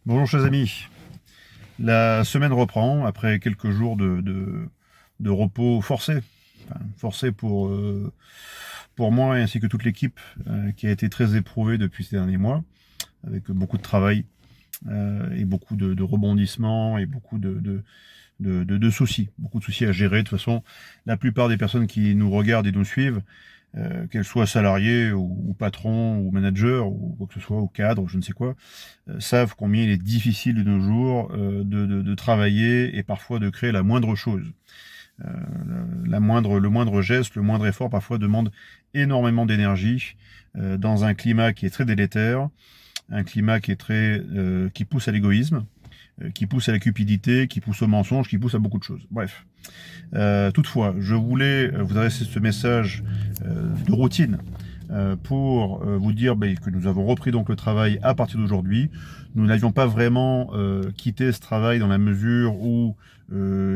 Bonjour chers amis, la semaine reprend après quelques jours de repos forcé. Enfin, forcé pour moi ainsi que toute l'équipe qui a été très éprouvée depuis ces derniers mois, avec beaucoup de travail et beaucoup de rebondissements et beaucoup de soucis. Beaucoup de soucis à gérer. De toute façon, la plupart des personnes qui nous regardent et nous suivent, qu'elles soient salariés ou patrons ou managers ou quoi que ce soit, ou cadres, je ne sais quoi, savent combien il est difficile de nos jours de travailler et parfois de créer la moindre chose. Euh, le moindre geste, le moindre effort parfois demande énormément d'énergie dans un climat qui est très délétère, un climat qui pousse à l'égoïsme, qui pousse à la cupidité, qui pousse au mensonge, qui pousse à beaucoup de choses. Bref. Toutefois, je voulais vous adresser ce message de routine pour vous dire que nous avons repris donc le travail à partir d'aujourd'hui. Nous n'avions pas vraiment quitté ce travail dans la mesure où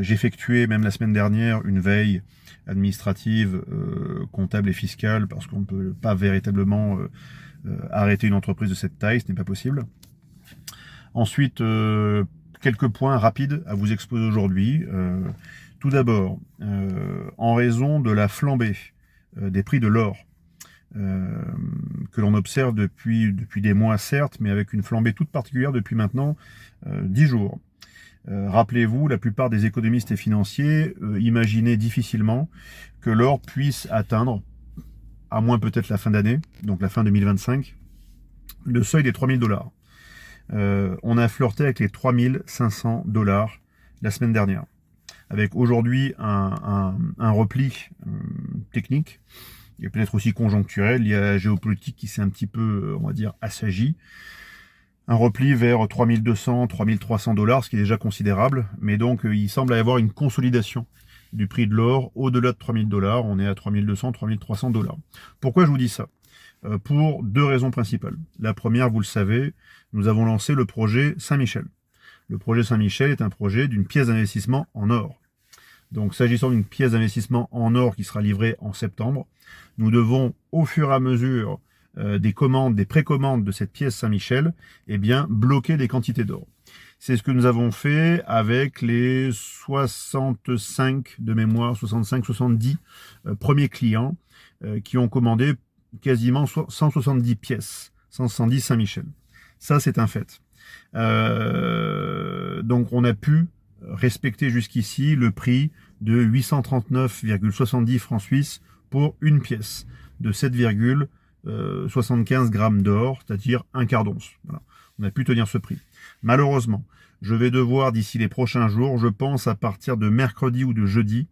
j'effectuais même la semaine dernière une veille administrative, comptable et fiscale parce qu'on ne peut pas véritablement arrêter une entreprise de cette taille, ce n'est pas possible. Ensuite, quelques points rapides à vous exposer aujourd'hui. Tout d'abord, en raison de la flambée des prix de l'or, que l'on observe depuis des mois certes, mais avec une flambée toute particulière depuis maintenant 10 jours. Rappelez-vous, la plupart des économistes et financiers imaginaient difficilement que l'or puisse atteindre, à moins peut-être la fin d'année, donc la fin 2025, le seuil des 3000 $. On a flirté avec les 3500 $ la semaine dernière, avec aujourd'hui un repli technique, et peut-être aussi conjoncturel. Il y a la géopolitique qui s'est un petit peu, on va dire, assagie. Un repli vers 3200, 3300 $, ce qui est déjà considérable, mais donc il semble y avoir une consolidation du prix de l'or au-delà de 3000 $. On est à 3200, 3300 $. Pourquoi je vous dis ça ? Pour deux raisons principales. La première, vous le savez, nous avons lancé le projet Saint-Michel. Le projet Saint-Michel est un projet d'une pièce d'investissement en or. Donc, s'agissant d'une pièce d'investissement en or qui sera livrée en septembre, nous devons, au fur et à mesure des précommandes de cette pièce Saint-Michel, bloquer des quantités d'or. C'est ce que nous avons fait avec les 65 de mémoire, 65-70 premiers clients qui ont commandé quasiment 170 pièces, 170 Saint-Michel. Ça, c'est un fait. Donc, on a pu respecter jusqu'ici le prix de 839,70 francs suisses pour une pièce de 7,75 grammes d'or, c'est-à-dire un quart d'once. Voilà. On a pu tenir ce prix. Malheureusement, je vais devoir, d'ici les prochains jours, je pense à partir de mercredi ou de jeudi,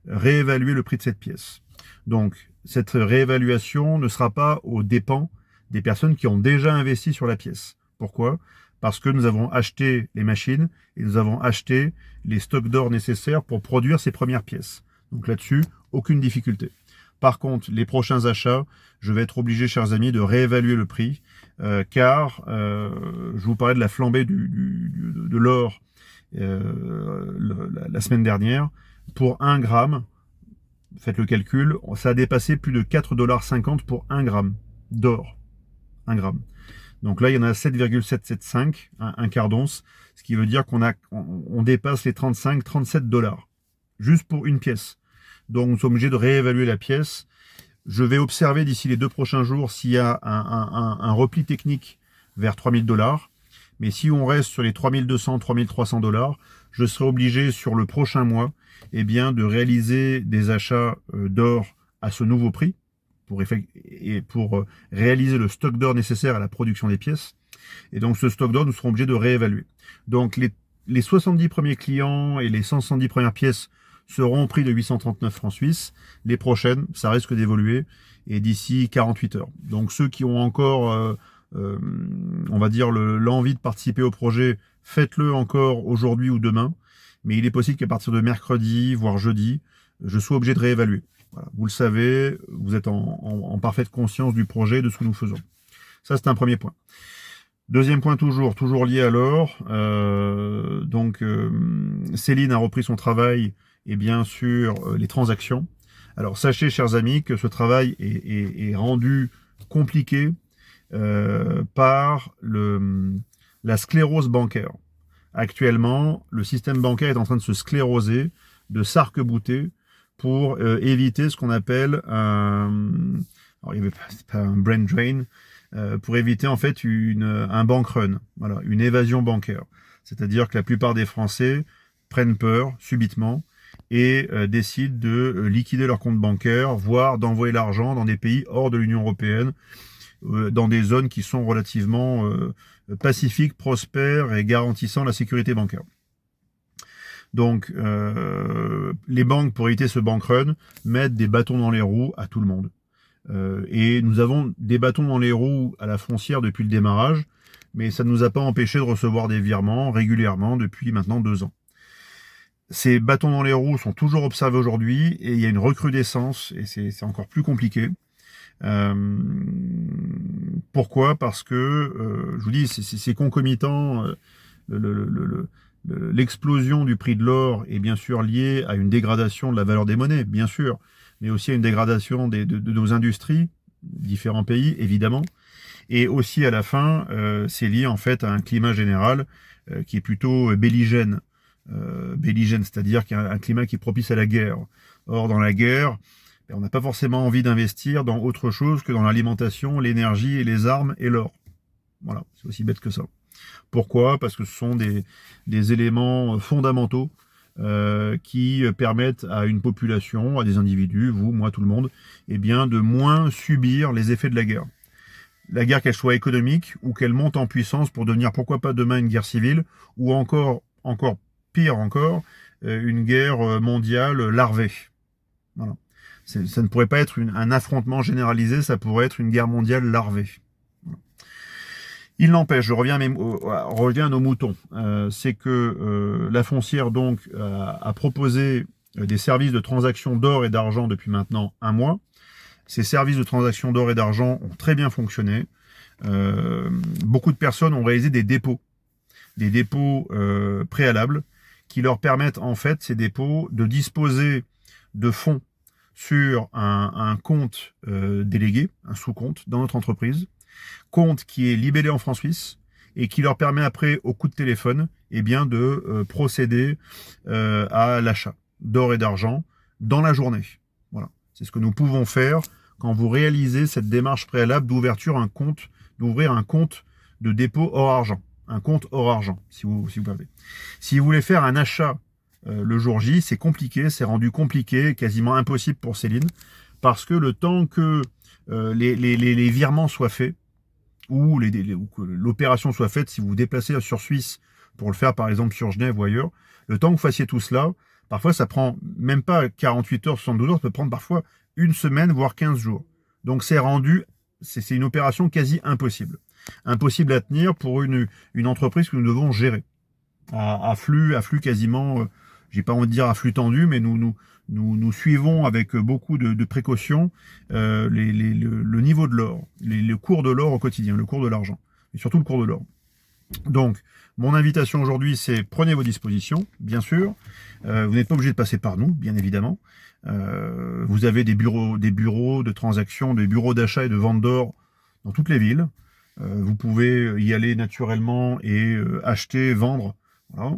réévaluer le prix de cette pièce. Donc, cette réévaluation ne sera pas aux dépens des personnes qui ont déjà investi sur la pièce. Pourquoi ? Parce que nous avons acheté les machines et nous avons acheté les stocks d'or nécessaires pour produire ces premières pièces. Donc là-dessus, aucune difficulté. Par contre, les prochains achats, je vais être obligé, chers amis, de réévaluer le prix, car je vous parlais de la flambée de l'or la semaine dernière. Pour 1 gramme, faites le calcul, ça a dépassé plus de 4,50 $ pour 1 gramme d'or. 1 gramme. Donc là, il y en a 7,775, un quart d'once, ce qui veut dire on dépasse les 35-37 $, juste pour une pièce. Donc nous sommes obligés de réévaluer la pièce. Je vais observer d'ici les 2 prochains jours s'il y a un repli technique vers 3000 $. Mais si on reste sur les 3200, 3300 $, je serai obligé sur le prochain mois de réaliser des achats d'or à ce nouveau prix pour réaliser le stock d'or nécessaire à la production des pièces. Et donc ce stock d'or, nous serons obligés de réévaluer. Donc les 70 premiers clients et les 170 premières pièces seront au prix de 839 francs suisses. Les prochaines, ça risque d'évoluer, et d'ici 48 heures. Donc ceux qui ont encore, on va dire, l'envie de participer au projet, faites-le encore aujourd'hui ou demain. Mais il est possible qu'à partir de mercredi, voire jeudi, je sois obligé de réévaluer. Voilà. Vous le savez, vous êtes en parfaite conscience du projet, de ce que nous faisons. Ça, c'est un premier point. Deuxième point, toujours lié à l'or. Céline a repris son travail et bien sûr les transactions. Alors sachez, chers amis, que ce travail est rendu compliqué par la sclérose bancaire. Actuellement, le système bancaire est en train de se scléroser, de s'arc-bouter pour éviter ce qu'on appelle alors il y avait pas un brain drain, pour éviter en fait un bank run, voilà, une évasion bancaire. C'est-à-dire que la plupart des Français prennent peur subitement et décident de liquider leur compte bancaire, voire d'envoyer l'argent dans des pays hors de l'Union européenne, dans des zones qui sont relativement pacifiques, prospères et garantissant la sécurité bancaire. Donc, les banques, pour éviter ce bank run, mettent des bâtons dans les roues à tout le monde. Et nous avons des bâtons dans les roues à la foncière depuis le démarrage, mais ça ne nous a pas empêché de recevoir des virements régulièrement depuis maintenant 2 ans. Ces bâtons dans les roues sont toujours observés aujourd'hui et il y a une recrudescence et c'est encore plus compliqué. Pourquoi? Parce que, je vous dis, c'est concomitant. L'explosion du prix de l'or est bien sûr liée à une dégradation de la valeur des monnaies, bien sûr, mais aussi à une dégradation de nos industries, différents pays, évidemment. Et aussi, à la fin, c'est lié en fait à un climat général qui est plutôt belligène. Belligène, c'est-à-dire qu'il y a un climat qui est propice à la guerre. Or, dans la guerre, on n'a pas forcément envie d'investir dans autre chose que dans l'alimentation, l'énergie et les armes et l'or. Voilà, c'est aussi bête que ça. Pourquoi? Parce que ce sont des éléments fondamentaux qui permettent à une population, à des individus, vous, moi, tout le monde, eh bien, de moins subir les effets de la guerre. La guerre, qu'elle soit économique ou qu'elle monte en puissance pour devenir, pourquoi pas demain, une guerre civile ou encore pire encore, une guerre mondiale larvée. Voilà. Ça ne pourrait pas être un affrontement généralisé, ça pourrait être une guerre mondiale larvée. Voilà. Il n'empêche, je reviens à nos moutons, c'est que la foncière donc a proposé des services de transaction d'or et d'argent depuis maintenant 1 mois. Ces services de transaction d'or et d'argent ont très bien fonctionné. Beaucoup de personnes ont réalisé des dépôts préalables qui leur permettent en fait, ces dépôts, de disposer de fonds sur un compte délégué, un sous-compte dans notre entreprise, compte qui est libellé en francs suisses et qui leur permet après, au coup de téléphone, eh bien, de procéder à l'achat d'or et d'argent dans la journée. Voilà, c'est ce que nous pouvons faire quand vous réalisez cette démarche préalable d'ouverture d'ouvrir un compte de dépôt hors argent. Un compte hors argent, si vous pouvez. Si vous voulez faire un achat le jour J, c'est compliqué, c'est rendu compliqué, quasiment impossible pour Céline, parce que le temps que les virements soient faits, ou que l'opération soit faite, si vous vous déplacez sur Suisse pour le faire par exemple sur Genève ou ailleurs, le temps que vous fassiez tout cela, parfois ça prend même pas 48 heures, 72 heures, ça peut prendre parfois 1 semaine, voire 15 jours. Donc c'est une opération quasi impossible. Impossible à tenir pour une entreprise que nous devons gérer à flux quasiment, j'ai pas envie de dire à flux tendu, mais nous suivons avec beaucoup de précautions le niveau de l'or, le cours de l'or au quotidien, le cours de l'argent, et surtout le cours de l'or. Donc, mon invitation aujourd'hui, c'est prenez vos dispositions, bien sûr. Vous n'êtes pas obligé de passer par nous, bien évidemment. Vous avez des bureaux de transactions, des bureaux d'achat et de vente d'or dans toutes les villes. Vous pouvez y aller naturellement et acheter, vendre, voilà,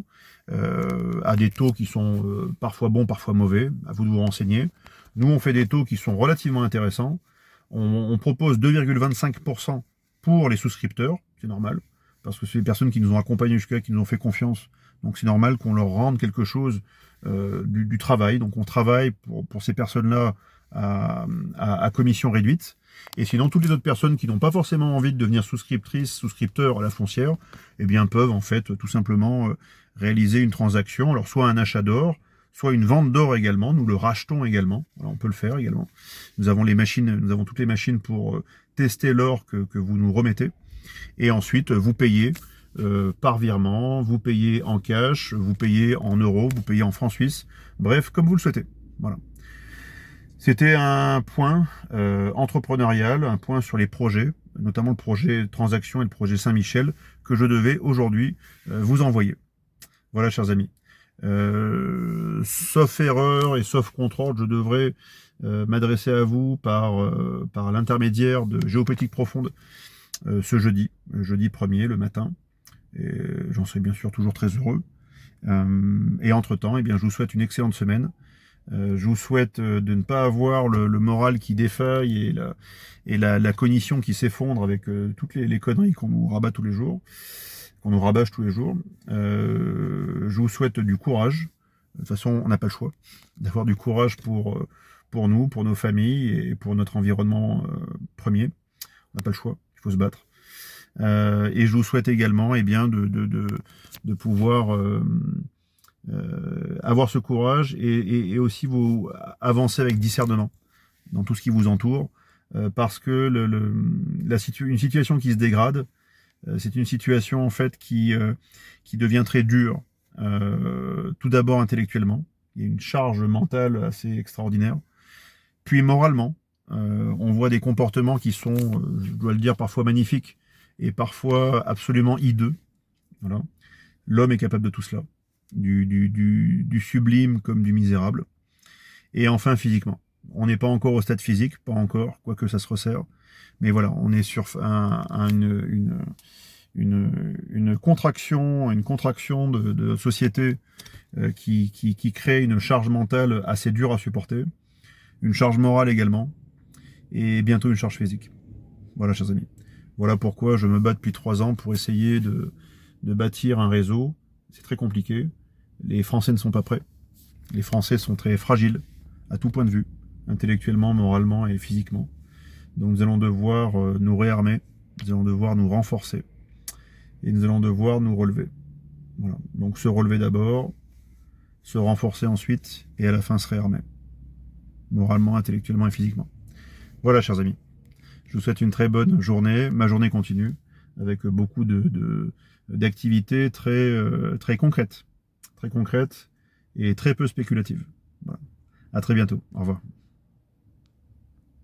à des taux qui sont parfois bons, parfois mauvais. À vous de vous renseigner. Nous, on fait des taux qui sont relativement intéressants. On propose 2,25% pour les souscripteurs, c'est normal, parce que c'est les personnes qui nous ont accompagnés jusqu'à, qui nous ont fait confiance. Donc c'est normal qu'on leur rende quelque chose du travail. Donc on travaille pour ces personnes-là à commission réduite. Et sinon, toutes les autres personnes qui n'ont pas forcément envie de devenir souscripteurs à la foncière, eh bien peuvent en fait tout simplement réaliser une transaction, alors soit un achat d'or, soit une vente d'or également, nous le rachetons également, voilà, on peut le faire également. Nous avons toutes les machines pour tester l'or que vous nous remettez, et ensuite vous payez par virement, vous payez en cash, vous payez en euros, vous payez en francs suisses, bref, comme vous le souhaitez. Voilà. C'était un point entrepreneurial, un point sur les projets, notamment le projet Transaction et le projet Saint-Michel, que je devais aujourd'hui vous envoyer. Voilà, chers amis. Sauf erreur et sauf contrôle, je devrais m'adresser à vous par l'intermédiaire de Géopolitique Profonde ce jeudi 1er, le matin. Et j'en serai bien sûr toujours très heureux. Et entre-temps, eh bien, je vous souhaite une excellente semaine. Je vous souhaite de ne pas avoir le moral qui défaille et la cognition qui s'effondre avec toutes les conneries qu'on nous rabat tous les jours, qu'on nous rabâche tous les jours. Je vous souhaite du courage. De toute façon, on n'a pas le choix d'avoir du courage pour nous, pour nos familles et pour notre environnement premier. On n'a pas le choix, il faut se battre. Et je vous souhaite également bien, de pouvoir avoir ce courage et aussi vous avancer avec discernement dans tout ce qui vous entoure, parce que une situation qui se dégrade, c'est une situation en fait qui devient très dure, tout d'abord intellectuellement, il y a une charge mentale assez extraordinaire, puis moralement, on voit des comportements qui sont, je dois le dire, parfois magnifiques et parfois absolument hideux. Voilà. L'homme est capable de tout cela, du sublime comme du misérable. Et enfin physiquement. On n'est pas encore au stade physique, pas encore, quoique ça se resserre. Mais voilà, on est sur une contraction de société qui crée une charge mentale assez dure à supporter, une charge morale également, et bientôt une charge physique. Voilà, chers amis. Voilà pourquoi je me bats depuis 3 ans pour essayer de bâtir un réseau. C'est très compliqué. Les Français ne sont pas prêts. Les Français sont très fragiles, à tout point de vue, intellectuellement, moralement et physiquement. Donc nous allons devoir nous réarmer, nous allons devoir nous renforcer, et nous allons devoir nous relever. Voilà. Donc se relever d'abord, se renforcer ensuite, et à la fin se réarmer, moralement, intellectuellement et physiquement. Voilà, chers amis. Je vous souhaite une très bonne journée. Ma journée continue avec beaucoup d'activités très concrètes et très peu spéculatives. Voilà. À très bientôt. Au revoir.